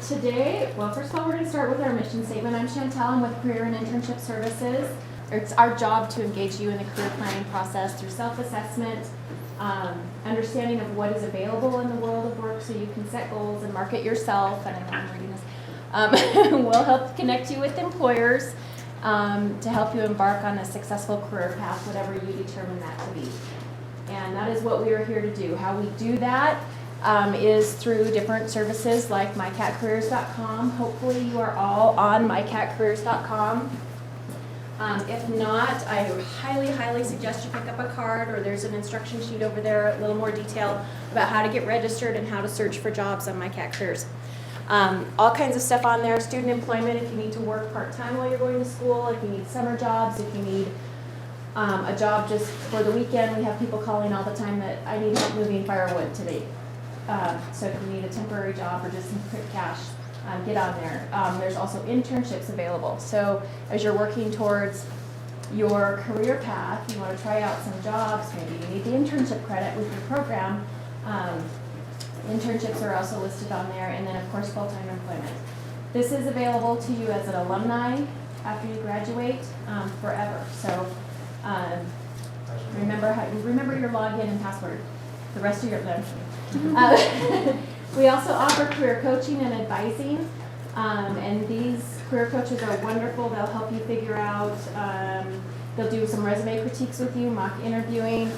Today, well, first of all, we're going to start with our mission statement. I'm Chantel. I'm with Career and Internship Services. It's our job to engage you in the career planning process through self-assessment, understanding of what is available in the world of work so you can set goals and market yourself. I don't know if I'm reading this. We'll help connect you with employers to help you embark on a successful career path, whatever you determine that to be. And that is what we are here to do. How we do that is through different services like mycatcareers.com. Hopefully you are all on mycatcareers.com. If not, I highly suggest you pick up a card, or there's an instruction sheet over there, a little more detail about how to get registered and how to search for jobs on mycatcareers. All kinds of stuff on there, student employment if you need to work part-time while you're going to school, if you need summer jobs, if you need a job just for the weekend. We have people calling all the time that I need help moving firewood today. So if you need a temporary job or just some quick cash, get on there. There's also internships available. So as you're working towards your career path, you want to try out some jobs, maybe you need the internship credit with your program. Internships are also listed on there, and then of course full-time employment. This is available to you as an alumni after you graduate forever. So remember your login and password the rest of your life. We also offer career coaching and advising, and these career coaches are wonderful. They'll help you figure out, they'll do some resume critiques with you, mock interviewing,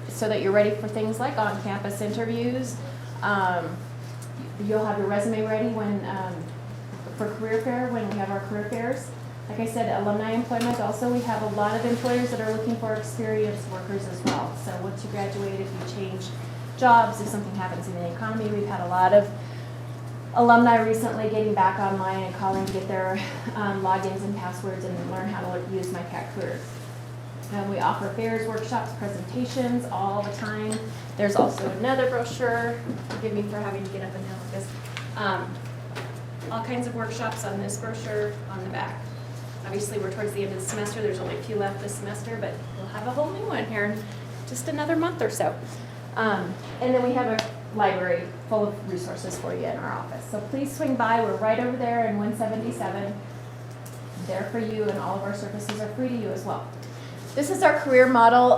so that you're ready for things like on-campus interviews. You'll have your resume ready when for career fair, when we have our career fairs. Like I said, alumni employment also, we have a lot of employers that are looking for experienced workers as well. So once you graduate, if you change jobs, if something happens in the economy, we've had a lot of alumni recently getting back online and calling to get their logins and passwords and learn how to use mycatcareers. We offer fairs, workshops, presentations all the time. There's also another brochure. Forgive me for having to get up and down like this. All kinds of workshops on this brochure on the back. Obviously, we're towards the end of the semester. There's only a few left this semester, but we'll have a whole new one here in just another month or so. And then we have a library full of resources for you in our office. So please swing by. We're right over there in 177. There for you, and all of our services are free to you as well. This is our career model.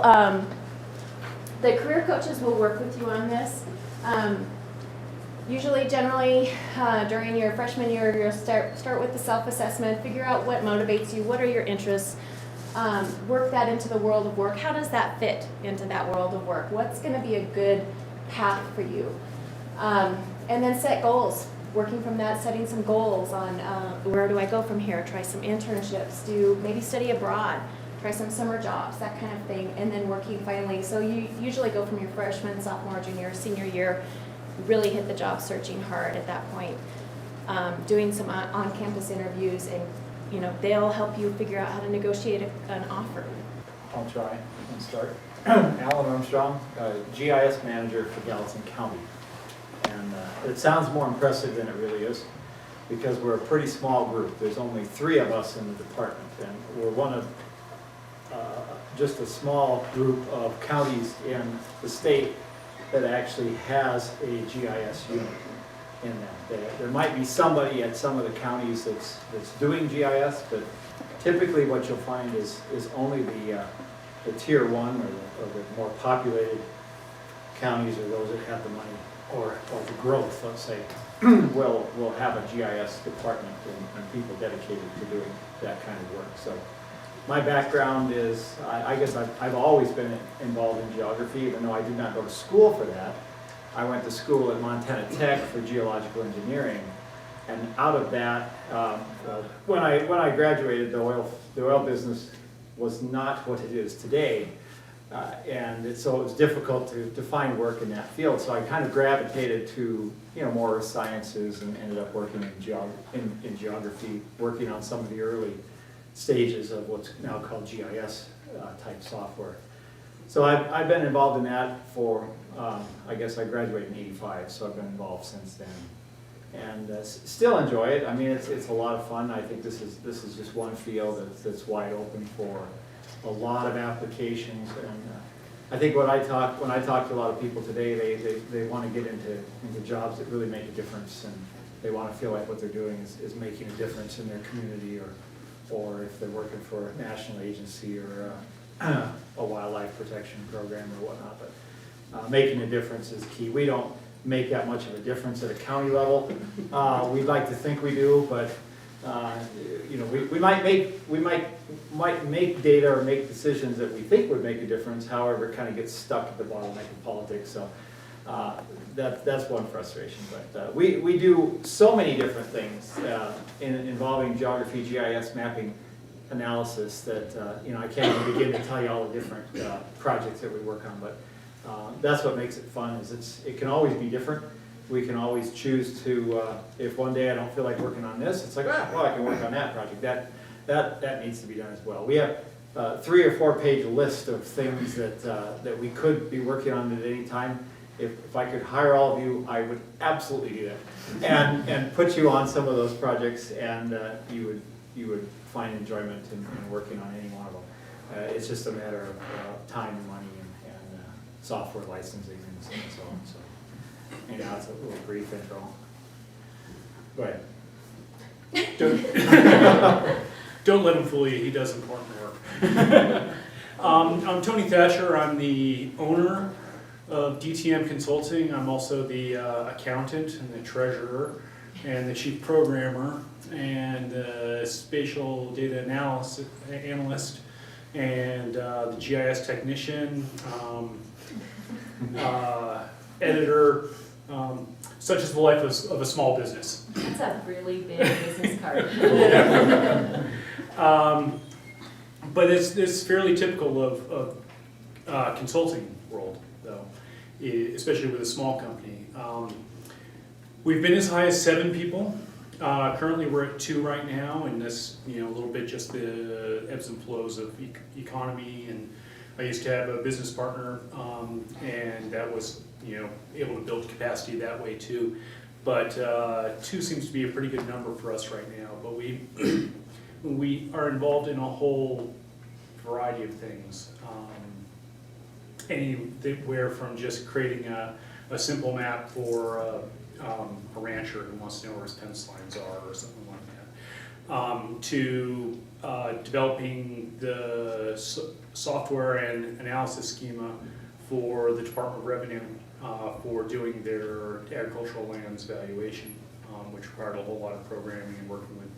The career coaches will work with you on this. Usually, generally, during your freshman year, you'll start with the self-assessment, figure out what motivates you, what are your interests, work that into the world of work. How does that fit into that world of work? What's going to be a good path for you? And then set goals. Working from that, setting some goals on where do I go from here? Try some internships, maybe study abroad, try some summer jobs, that kind of thing, and then working finally. So you usually go from your freshman, sophomore, junior, senior year, really hit the job searching hard at that point, doing some on-campus interviews, and they'll help you figure out how to negotiate an offer. I'll try and start. Alan Armstrong, GIS Manager for Gallatin County. And it sounds more impressive than it really is, because we're a pretty small group. There's only 3 of us in the department, and we're one of just a small group of counties in the state that actually has a GIS unit in that. There might be somebody at some of the counties that's doing GIS, but typically what you'll find is only the tier 1 or the more populated counties, or those that have the money or the growth, let's say, will have a GIS department and people dedicated to doing that kind of work. So my background is, I guess I've always been involved in geography, even though I did not go to school for that. I went to school at Montana Tech for geological engineering, and out of that, when I graduated, the oil business was not what it is today, so it was difficult to find work in that field. So I kind of gravitated to more sciences, and ended up working in geography, working on some of the early stages of what's now called GIS type software. So I've been involved in that for, I guess I graduated in '85, so I've been involved since then. And still enjoy it. I mean, it's a lot of fun. I think this is just one field that's wide open for a lot of applications. And I think when I talk to a lot of people today, they want to get into jobs that really make a difference they want to feel like what they're doing is making a difference in their community, or if they're working for a national agency or a wildlife protection program or whatnot. But making a difference is key. We don't make that much of a difference at a county level. We'd like to think we do, but you know, we might make data or make decisions that we think would make a difference. However, it kind of gets stuck at the bottleneck of politics. So that's one frustration. But we do so many different things involving geography, GIS mapping analysis that you know, I can't even begin to tell you all the different projects that we work on. But that's what makes it fun. Is it can always be different. We can always choose to, if one day I don't feel like working on this, it's like, well, I can work on that project. That needs to be done as well. We have 3 or 4 page list of things that we could be working on at any time. If I could hire all of you, I would absolutely do that, and put you on some of those projects, and you would find enjoyment in working on any one of them. It's just a matter of time and money and software licensing and so on. So. Anyhow, that's a little brief intro. Go ahead. Don't let him fool you, he does important work. I'm Tony Thatcher, I'm the owner of DTM Consulting. I'm also the accountant and the treasurer and the chief programmer and the spatial data analyst and the GIS technician, editor, such is the life of a small business. That's a really big business card. But it's fairly typical of consulting world, though, especially with a small company. We've been as high as 7 people. Currently, we're at 2 right now, and that's a little bit just the ebbs and flows of economy. And I used to have a business partner, and that was able to build capacity that way too. But 2 seems to be a pretty good number for us right now. But we are involved in a whole variety of things. Anywhere from just creating a simple map for a rancher who wants to know where his fence lines are or something like that, to developing the software and analysis schema for the Department of Revenue for doing their agricultural lands valuation, which required a whole lot of programming and working with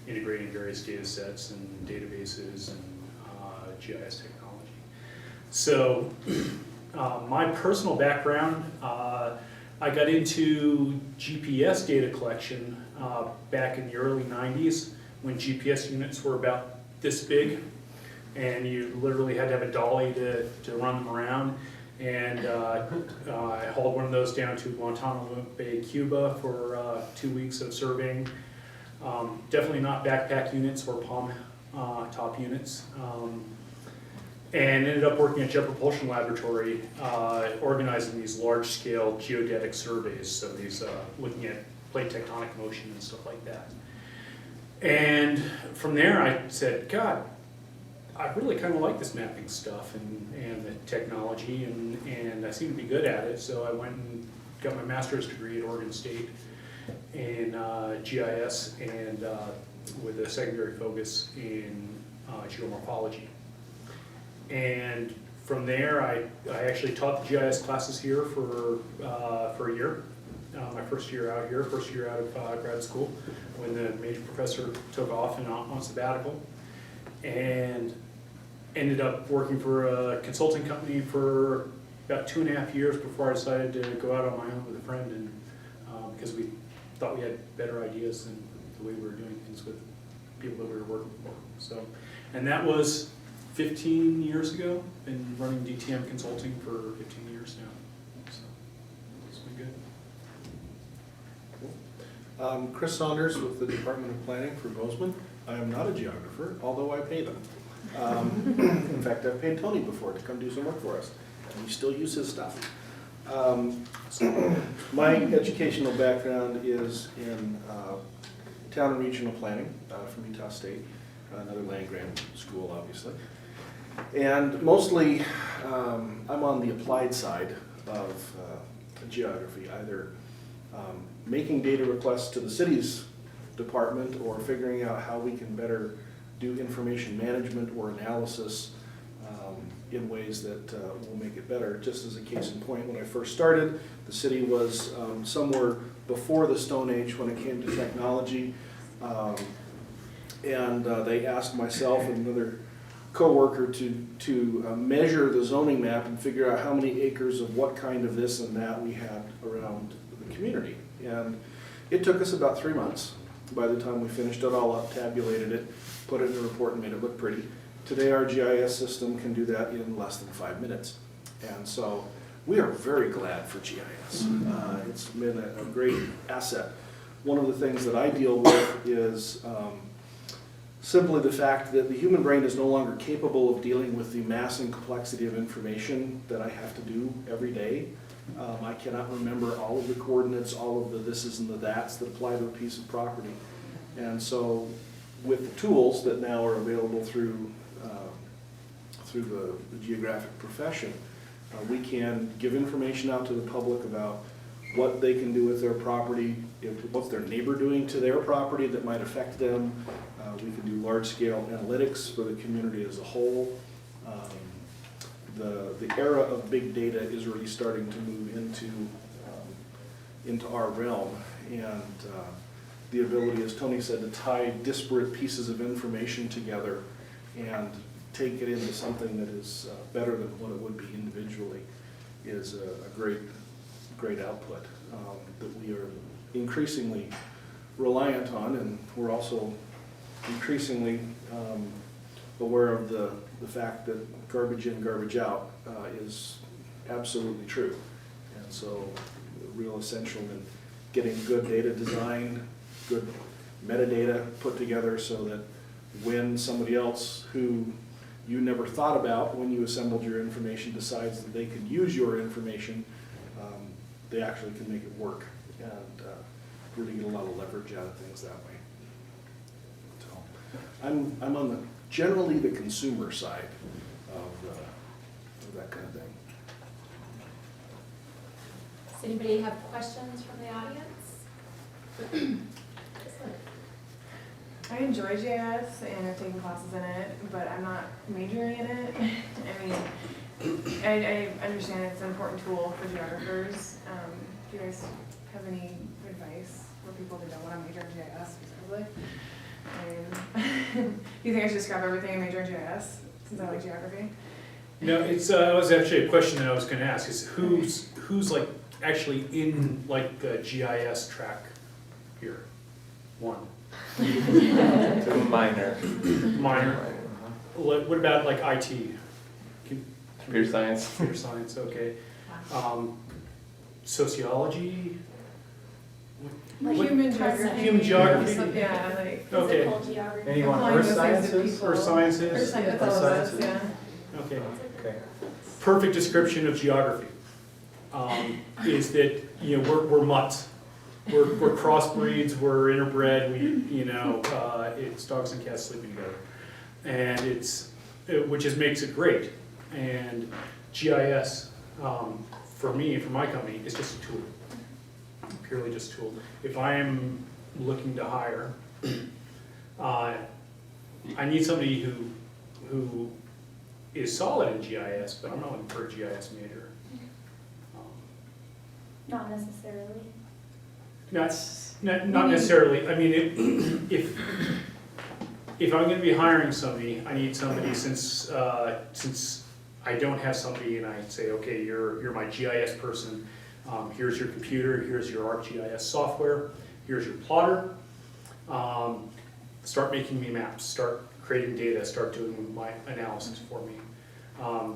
integrating various data sets and databases and GIS technology. So my personal background, I got into GPS data collection back in the early 90s when GPS units were about this big, and you literally had to have a dolly to run them around. And I hauled one of those down to Guantanamo Bay, Cuba for 2 weeks of surveying. Definitely not backpack units or palm top units. And ended up working at Jet Propulsion Laboratory, organizing these large-scale geodetic surveys, so these looking at plate tectonic motion and stuff like that. And from there I said, God, I really kind of like this mapping stuff and the technology, and I seem to be good at it, so I went and got my master's degree at Oregon State in GIS and with a secondary focus in geomorphology. And from there, I actually taught the GIS classes here for a year. My first year out here, first year out of grad school, when the major professor took off and on sabbatical, and ended up working for a consulting company for about 2.5 years before I decided to go out on my own with a friend, and because we thought we had better ideas than the way we were doing things with people that we were working for. So, and that was 15 years ago. Been running DTM Consulting for 15 years now. So it's been good. Chris Saunders with the Department of Planning for Bozeman. I am not a geographer, although I pay them. In fact, I've paid Tony before to come do some work for us, and we still use his stuff. My educational background is in town and regional planning from Utah State, another land-grant school, obviously. And mostly, I'm on the applied side of geography, either making data requests to the city's department or figuring out how we can better do information management or analysis in ways that will make it better. Just as a case in point, when I first started, the city was somewhere before the Stone Age when it came to technology. And they asked myself and another coworker to measure the zoning map and figure out how many acres of what kind of this and that we had around the community. And it took us about 3 months. By the time we finished it all up, tabulated it, put it in a report and made it look pretty. Today our GIS system can do that in less than 5 minutes. And so we are very glad for GIS. It's been a great asset. One of the things that I deal with is simply the fact that the human brain is no longer capable of dealing with the mass and complexity of information that I have to do every day. I cannot remember all of the coordinates, all of the thises and the that's that apply to a piece of property. And so with the tools that now are available through the geographic profession, we can give information out to the public about what they can do with their property, what's their neighbor doing to their property that might affect them. We can do large-scale analytics for the community as a whole. The era of big data is really starting to move into our realm, and the ability, as Tony said, to tie disparate pieces of information together and take it into something that is better than what it would be individually is a great output that we are increasingly reliant on, and we're also increasingly aware of the fact that garbage in, garbage out is absolutely true. And so real essential in getting good data design, good metadata put together so that when somebody else who you never thought about when you assembled your information decides that they could use your information, they actually can make it work and really get a lot of leverage out of things that way. So I'm on the generally the consumer side of that kind of thing. Does anybody have questions from the audience? I enjoy GIS and I've taken classes in it, but I'm not majoring in it. I mean, I understand it's an important tool for geographers. Do you guys have any advice for people that don't want to major in GIS specifically? Do you think I should just grab everything and major in GIS since I like geography? No, it's was actually a question that I was going to ask. Is who's like actually in like the GIS track here? One. Minor. Minor. What about like IT? Computer science. Computer science. Okay. Sociology. Like What- human geography. Human geography? Yeah, like Okay. Physical geography. Anyone, applying earth those things to sciences? people. Earth sciences. Earth science, Earth that's all it is, sciences. yeah. Okay. Okay. Perfect description of geography is that we're mutts. We're crossbreeds. We're interbred. It's dogs and cats sleeping together, and which makes it great. And GIS for me, for my company, is just a tool. Purely just a tool. If I'm looking to hire, I need somebody who is solid in GIS, but I'm not looking for a GIS major. Not necessarily. Not necessarily. I mean, if I'm going to be hiring somebody, I need somebody since I don't have somebody and I say, okay, you're my GIS person. Here's your computer. Here's your ArcGIS software. Here's your plotter. Start making me maps. Start creating data. Start doing my analysis for me.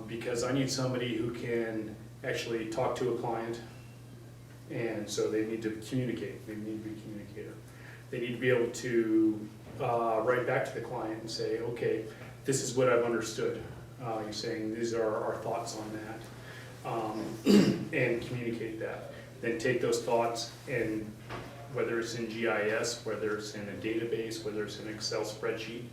Because I need somebody who can actually talk to a client. And so they need to communicate. They need to be a communicator. They need to be able to write back to the client and say, okay, this is what I've understood. You're saying these are our thoughts on that, and communicate that. Then take those thoughts and whether it's in GIS, whether it's in a database, whether it's in an Excel spreadsheet,